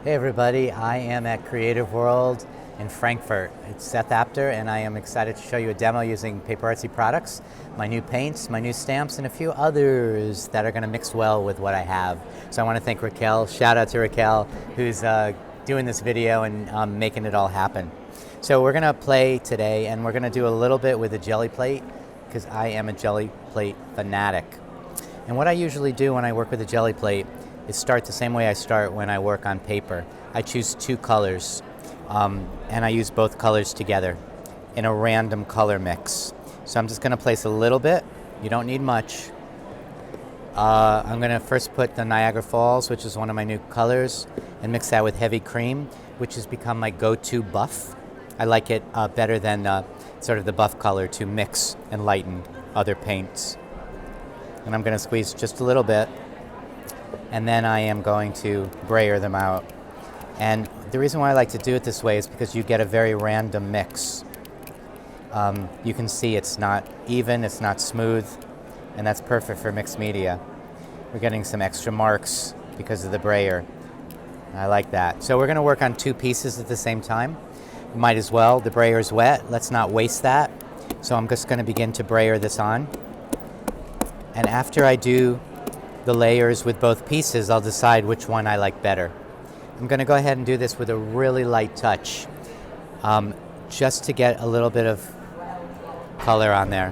Hey everybody, I am at Creativeworld in Frankfurt. It's Seth Apter and I am excited to show you a demo using PaperArtsy products, my new paints, my new stamps, and a few others that are going to mix well with what I have. So I want to thank Raquel, shout out to Raquel, who's doing this video and making it all happen. So we're going to play today and we're going to do a little bit with a jelly plate because I am a jelly plate fanatic. And what I usually do when I work with a jelly plate is start the same way I start when I work on paper. I choose two colors and I use both colors together in a random color mix. So I'm just going to place a little bit. You don't need much. I'm going to first put the Niagara Falls, which is one of my new colors, and mix that with heavy cream, which has become my go-to buff. I like it better than sort of the buff color to mix and lighten other paints. And I'm going to squeeze just a little bit. And then I am going to brayer them out. And the reason why I like to do it this way is because you get a very random mix. You can see it's not even, it's not smooth, and that's perfect for mixed media. We're getting some extra marks because of the brayer. I like that. So we're going to work on two pieces at the same time. Might as well. The brayer is wet. Let's not waste that. So I'm just going to begin to brayer this on. And after I do the layers with both pieces, I'll decide which one I like better. I'm going to go ahead and do this with a really light touch, just to get a little bit of color on there,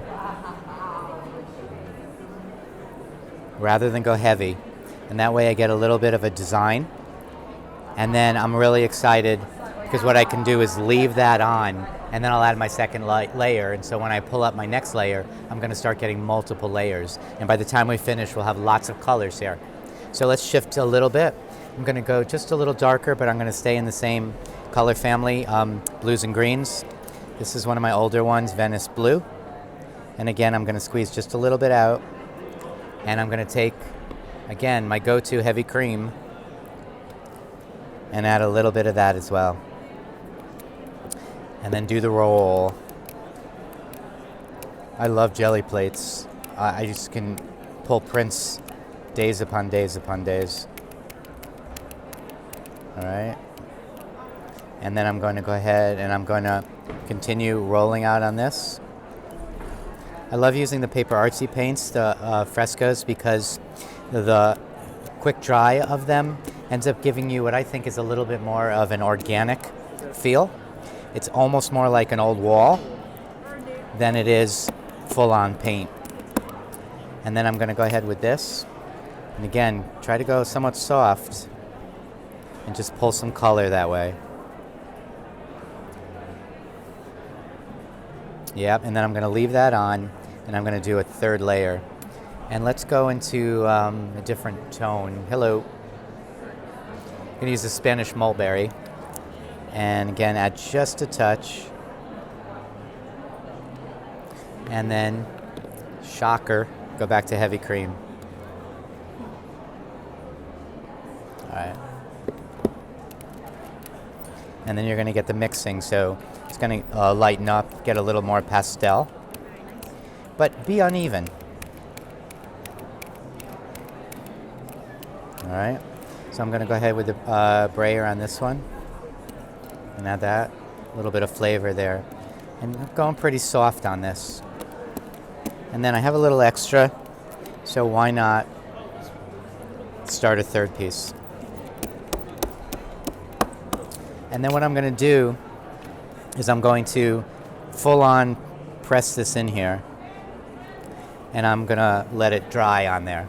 rather than go heavy. And that way I get a little bit of a design. And then I'm really excited because what I can do is leave that on, and then I'll add my second layer. And so when I pull up my next layer, I'm going to start getting multiple layers. And by the time we finish, we'll have lots of colors here. So let's shift a little bit. I'm going to go just a little darker, but I'm going to stay in the same color family, blues and greens. This is one of my older ones, Venice Blue. And again, I'm going to squeeze just a little bit out. And I'm going to take, again, my go-to heavy cream and add a little bit of that as well. And then do the roll. I love jelly plates. I just can pull prints days upon days upon days. All right. And then I'm going to go ahead and I'm going to continue rolling out on this. I love using the PaperArtsy paints, the Frescos, because the quick dry of them ends up giving you what I think is a little bit more of an organic feel. It's almost more like an old wall than it is full-on paint. And then I'm going to go ahead with this. And again, try to go somewhat soft and just pull some color that way. Yep, and then I'm going to leave that on, and I'm going to do a third layer. And let's go into a different tone. Hello. I'm going to use the Spanish mulberry. And again, add just a touch. And then, shocker, go back to heavy cream. All right. And then you're going to get the mixing, so it's going to lighten up, get a little more pastel. But be uneven. All right. So I'm going to go ahead with the brayer on this one. And add that, a little bit of flavor there. And I'm going pretty soft on this. And then I have a little extra, so why not start a third piece? And then what I'm going to do is I'm going to full on press this in here, and I'm going to let it dry on there.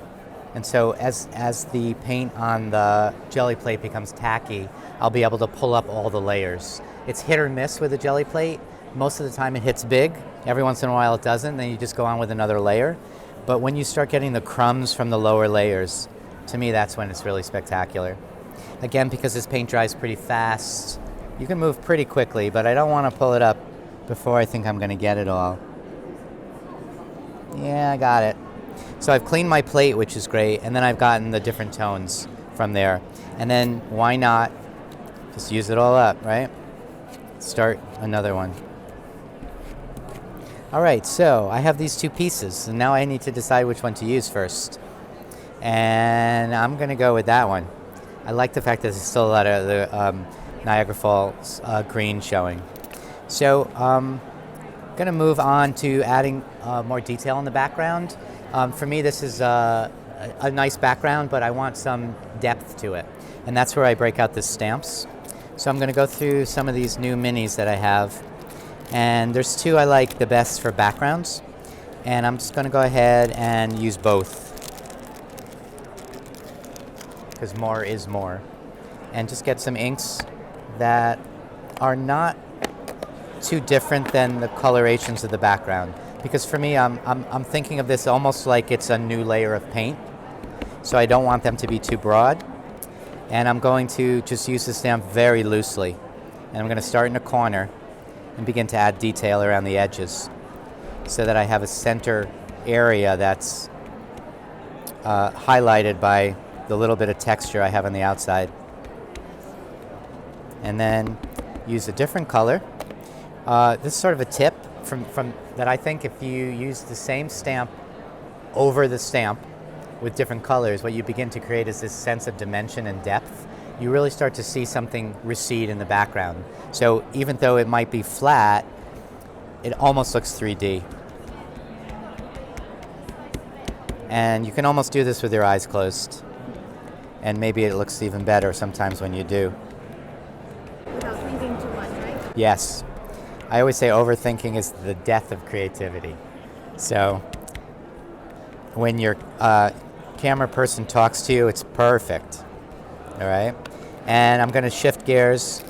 And so as the paint on the jelly plate becomes tacky, I'll be able to pull up all the layers. It's hit or miss with a jelly plate. Most of the time it hits big. Every once in a while it doesn't, then you just go on with another layer. But when you start getting the crumbs from the lower layers, to me that's when it's really spectacular. Again, because this paint dries pretty fast, you can move pretty quickly, but I don't want to pull it up before I think I'm going to get it all. Yeah, I got it. So I've cleaned my plate, which is great, and then I've gotten the different tones from there. And then why not just use it all up, right? Start another one. All right, so I have these two pieces, and now I need to decide which one to use first. And I'm going to go with that one. I like the fact that there's still a lot of the Niagara Falls green showing. So I'm going to move on to adding more detail in the background. For me, this is a nice background, but I want some depth to it. And that's where I break out the stamps. So I'm going to go through some of these new minis that I have. And there's two I like the best for backgrounds. And I'm just going to go ahead and use both, because more is more. And just get some inks that are not too different than the colorations of the background. Because for me, I'm thinking of this almost like it's a new layer of paint. So I don't want them to be too broad. And I'm going to just use the stamp very loosely. And I'm going to start in a corner and begin to add detail around the edges, so that I have a center area that's highlighted by the little bit of texture I have on the outside. And then use a different color. This is sort of a tip from that I think if you use the same stamp over the stamp with different colors, what you begin to create is this sense of dimension and depth. You really start to see something recede in the background. So even though it might be flat, it almost looks 3D. And you can almost do this with your eyes closed. And maybe it looks even better sometimes when you do. Without thinking too much, right? Yes. I always say overthinking is the death of creativity. So when your camera person talks to you, it's perfect. All right? And I'm going to shift gears.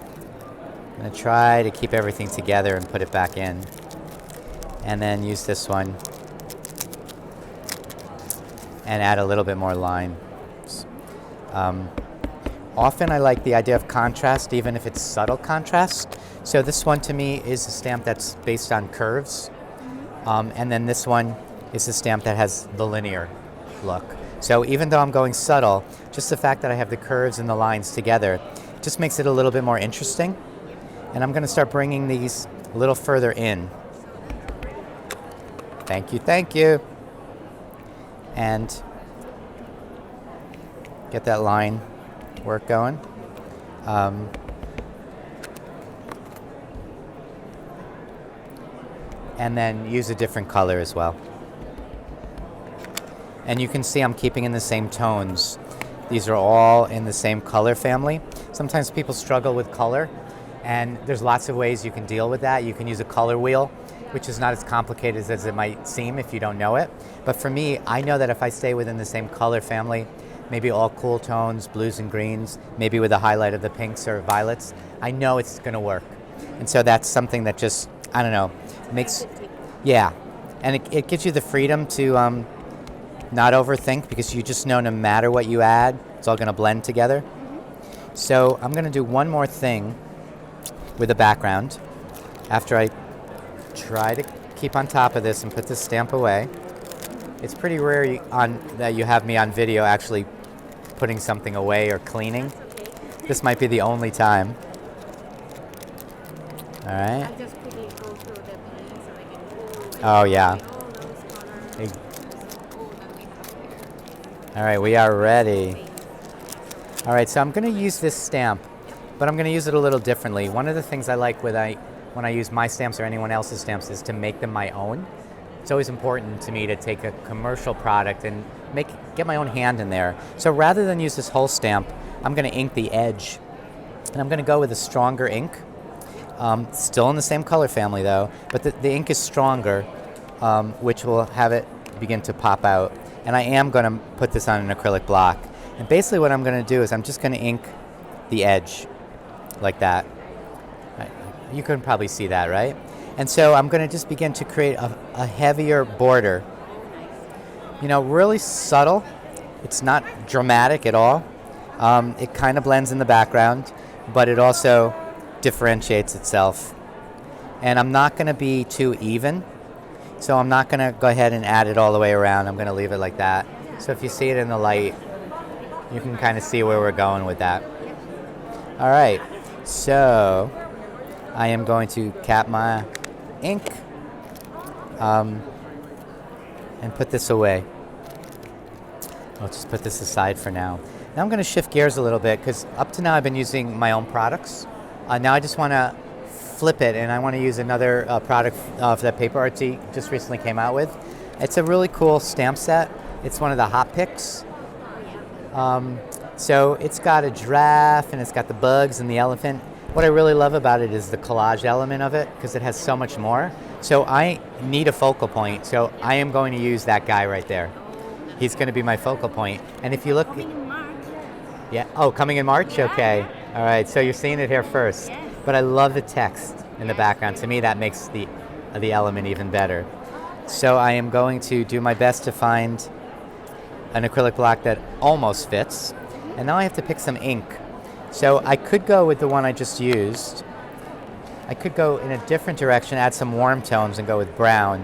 I'm going to try to keep everything together and put it back in. And then use this one and add a little bit more line. Often I like the idea of contrast, even if it's subtle contrast. So this one to me is a stamp that's based on curves. And then this one is a stamp that has the linear look. So even though I'm going subtle, just the fact that I have the curves and the lines together just makes it a little bit more interesting. And I'm going to start bringing these a little further in. Thank you, thank you. And get that line work going. And then use a different color as well. And you can see I'm keeping in the same tones. These are all in the same color family. Sometimes people struggle with color, and there's lots of ways you can deal with that. You can use a color wheel, which is not as complicated as it might seem if you don't know it. But for me, I know that if I stay within the same color family, maybe all cool tones, blues and greens, maybe with a highlight of the pinks or violets, I know it's going to work. And so that's something that just, I don't know, makes, yeah. And it gives you the freedom to not overthink, because you just know no matter what you add, it's all going to blend together. So I'm going to do one more thing with the background after I try to keep on top of this and put this stamp away. It's pretty rare that you have me on video actually putting something away or cleaning. This might be the only time. All right. I just quickly go through the paint so I can pull. Oh yeah. All right, we are ready. All right, so I'm going to use this stamp, but I'm going to use it a little differently. One of the things I like when I use my stamps or anyone else's stamps is to make them my own. It's always important to me to take a commercial product and get my own hand in there. So rather than use this whole stamp, I'm going to ink the edge. And I'm going to go with a stronger ink. Still in the same color family though, but the ink is stronger, which will have it begin to pop out. And I am going to put this on an acrylic block. And basically what I'm going to do is I'm just going to ink the edge like that. You can probably see that, right? And so I'm going to just begin to create a heavier border. You know, really subtle. It's not dramatic at all. It kind of blends in the background, but it also differentiates itself. And I'm not going to be too even. So I'm not going to go ahead and add it all the way around. I'm going to leave it like that. So if you see it in the light, you can kind of see where we're going with that. All right, so I am going to cap my ink and put this away. I'll just put this aside for now. Now I'm going to shift gears a little bit because up to now I've been using my own products. Now I just want to flip it, and I want to use another product that PaperArtsy just recently came out with. It's a really cool stamp set. It's one of the hot picks. So it's got a giraffe and it's got the bugs and the elephant. What I really love about it is the collage element of it because it has so much more. So I need a focal point, so I am going to use that guy right there. He's going to be my focal point. And if you look... Coming in March. Yeah. Oh, coming in March? Yeah. Okay. All right. So you're seeing it here first. Yes. But I love the text in the background. To me, that makes the element even better. So I am going to do my best to find an acrylic block that almost fits. And now I have to pick some ink. So I could go with the one I just used. I could go in a different direction, add some warm tones and go with brown.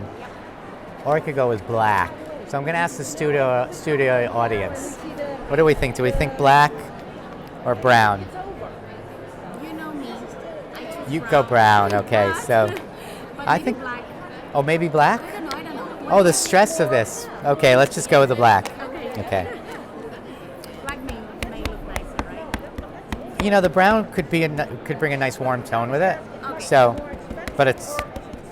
Or I could go with black. So I'm going to ask the studio audience. What do we think? Do we think black or brown? You know me. You go brown, okay. So But I maybe think, black. oh, maybe black? I don't know. Oh, the stress of this. Okay, let's just go with the black. Okay. Black may look nicer, right? You know, the brown could bring a nice warm tone with it. Okay. So, but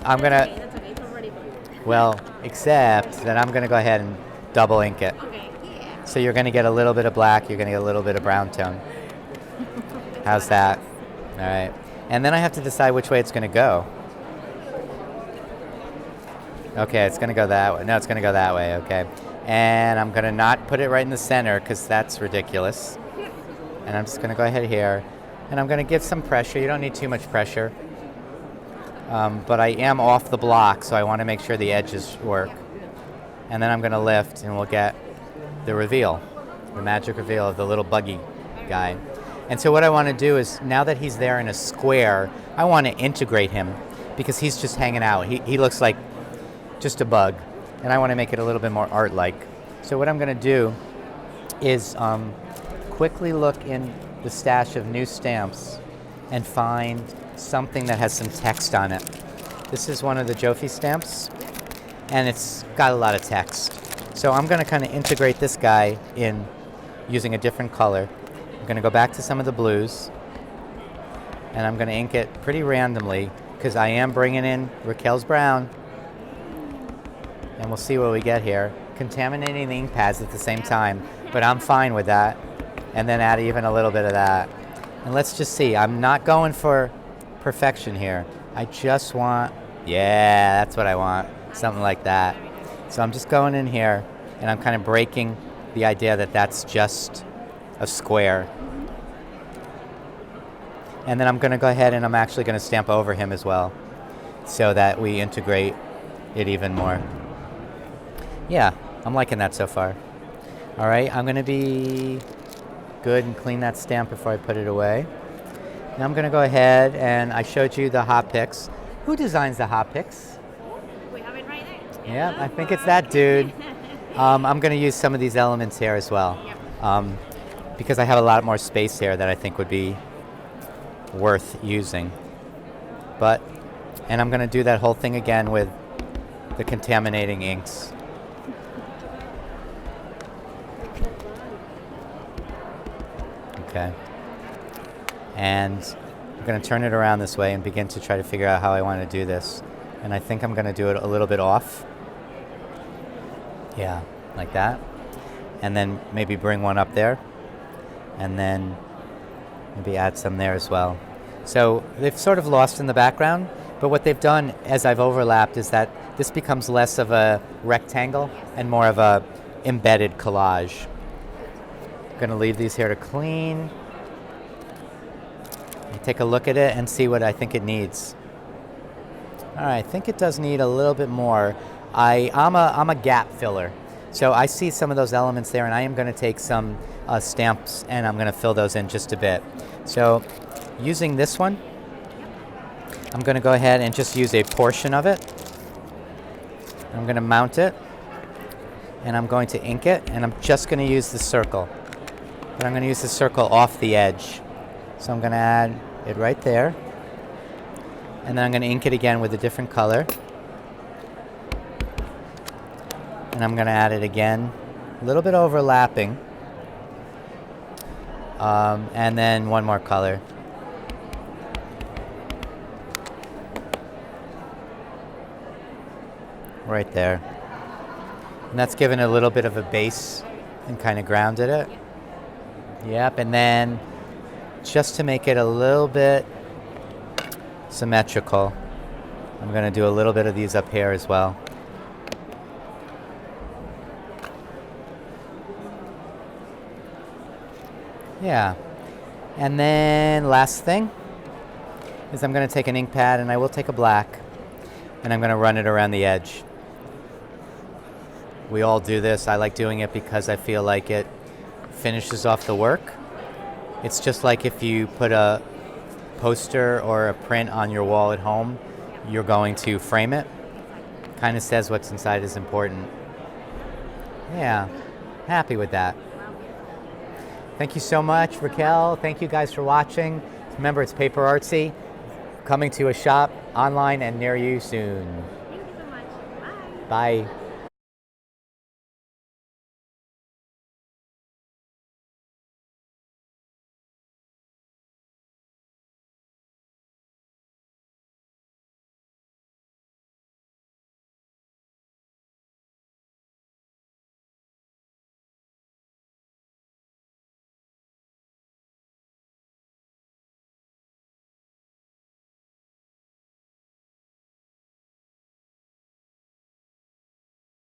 I'm gonna, Okay, that's okay. It's already blue. well, except that I'm gonna go ahead and double ink it. Okay. Yeah. So you're gonna get a little bit of black, you're gonna get a little bit of brown tone. How's that? All right. And then I have to decide which way it's gonna go. Okay, it's gonna go that way. No, it's gonna go that way, okay. And I'm gonna not put it right in the center because that's ridiculous. And I'm just gonna go ahead here. And I'm gonna give some pressure. You don't need too much pressure. But I am off the block, so I wanna make sure the edges work. And then I'm gonna lift and we'll get the reveal, the magic reveal of the little buggy guy. And so what I wanna do is, now that he's there in a square, I wanna integrate him because he's just hanging out. He looks like just a bug. And I wanna make it a little bit more art-like. So what I'm gonna do is quickly look in the stash of new stamps and find something that has some text on it. This is one of the Jofi stamps, and it's got a lot of text. So I'm gonna kind of integrate this guy in using a different color. I'm gonna go back to some of the blues, and I'm gonna ink it pretty randomly because I am bringing in Raquel's brown, and we'll see what we get here. Contaminating the ink pads at the same time, but I'm fine with that. And then add even a little bit of that. And let's just see, I'm not going for perfection here. I just want, yeah, that's what I want, something like that. So I'm just going in here and I'm kind of breaking the idea that that's just a square. And then I'm gonna go ahead and I'm actually gonna stamp over him as well so that we integrate it even more. Yeah, I'm liking that so far. All right, I'm gonna be good and clean that stamp before I put it away. Now I'm gonna go ahead and I showed you the hot picks. Who designs the hot picks? We have it right there. Yeah, I think it's that dude. I'm gonna use some of these elements here as well. Because I have a lot more space here that I think would be worth using. And I'm gonna do that whole thing again with the contaminating inks. Okay. And I'm going to turn it around this way and begin to try to figure out how I want to do this. And I think I'm going to do it a little bit off. Yeah, like that. And then maybe bring one up there. And then maybe add some there as well. So they've sort of lost in the background, but what they've done as I've overlapped is that this becomes less of a rectangle and more of a embedded collage. I'm going to leave these here to clean. Take a look at it and see what I think it needs. All right, I think it does need a little bit more. I'm a gap filler. So I see some of those elements there, and I am going to take some stamps and I'm going to fill those in just a bit. So using this one, I'm going to go ahead and just use a portion of it. I'm going to mount it, and I'm going to ink it, and I'm just going to use the circle. But I'm going to use the circle off the edge. So I'm going to add it right there. And then I'm going to ink it again with a different color. And I'm going to add it again, a little bit overlapping. And then one more color. Right there. And that's given a little bit of a base and kind of grounded it. Yep, and then just to make it a little bit symmetrical, I'm going to do a little bit of these up here as well. Yeah. And then last thing is I'm going to take an ink pad, and I will take a black, and I'm going to run it around the edge. We all do this. I like doing it because I feel like it finishes off the work. It's just like if you put a poster or a print on your wall at home, you're going to frame it. Kind of says what's inside is important. Yeah, happy with that. Thank you so much, Raquel. Thank you guys for watching. Remember, it's PaperArtsy, coming to a shop online and near you soon. Thank you so much. Bye. Bye.